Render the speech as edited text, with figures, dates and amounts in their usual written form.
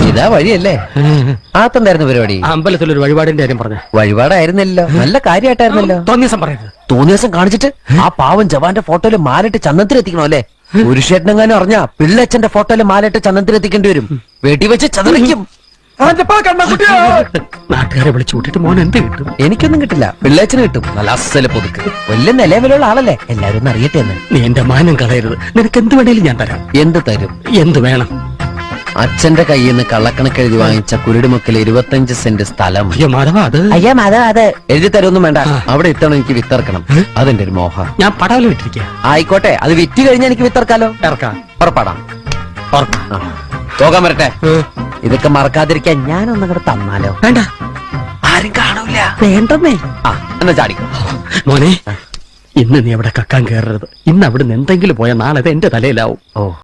ഇതാ വഴിയല്ലേ? ആത്തെന്തായിരുന്നു പരിപാടി? അമ്പലത്തിലൊരു വഴിപാടിന്റെ കാര്യം പറഞ്ഞു. വഴിപാടായിരുന്നല്ലോ, നല്ല കാര്യമായിട്ടായിരുന്നല്ലോ. തോന്നിയസം പറയരുത്. തോന്നിയ ദിവസം കാണിച്ചിട്ട് ആ പാവം ജവാന്റെ ഫോട്ടോയില് മാലിട്ട് ചന്ദനത്തിലെത്തിക്കണോ അല്ലേ? പുരുഷേട്ടനെങ്ങാനും അറിഞ്ഞാ പിള്ളച്ചന്റെ ഫോട്ടോയില് മാലിട്ട് ചന്ദനത്തിലെത്തിക്കേണ്ടി വരും. വീട്ടിൽ വെച്ച് ചതറിക്കും. നാട്ടുകാരെ വിളിച്ചു കൂട്ടിട്ട് മോൻ എന്ത് കിട്ടും? എനിക്കൊന്നും കിട്ടില്ല, പിള്ളേച്ചന് കിട്ടും. നല്ല അസല് പൊതുക്ക്, വലിയ നിലവിലുള്ള ആളല്ലേ, എല്ലാരും ഒന്ന് അറിയട്ടെ എന്ന്. നീ എന്റെ മാനം കളയരുത്. നിനക്ക് എന്ത് വേണേലും ഞാൻ തരാം. എന്ത് തരും? എന്ത് വേണം? അച്ഛന്റെ കയ്യിൽ നിന്ന് കള്ളക്കണക്ക് എഴുതി വാങ്ങിച്ച കുരുടിമുക്കിൽ 25 സെന്റ് സ്ഥലം. അയ്യോ മാധവ, അത് അയ്യാ മാധവ, അത് എഴുതി തരുമൊന്നും വേണ്ട. അവിടെ ഇത്തവണ എനിക്ക് വിത്തറക്കണം. അതെന്റെ ഒരു മോഹം. ഞാൻ പടവല വിട്ടിരിക്കുക. ആയിക്കോട്ടെ, അത് വിറ്റ് കഴിഞ്ഞാൽ എനിക്ക് വിത്തറക്കാലോ. ഇറക്കാം. പുറപ്പാടാം. പോകാൻ വരട്ടെ. ഇതൊക്കെ മറക്കാതിരിക്കാൻ ഞാനൊന്നും കൂടെ തന്നാലോ? വേണ്ട, ആരും കാണൂല. വേണ്ടെന്നേ. എന്നാ ചാടിക്കോ മോനെ. ഇന്ന് നീ അവിടെ കക്കാൻ കയറരുത്. ഇന്ന് അവിടുന്ന് എന്തെങ്കിലും പോയാൽ നാളെ എന്റെ തലയിലാവും. ഓ.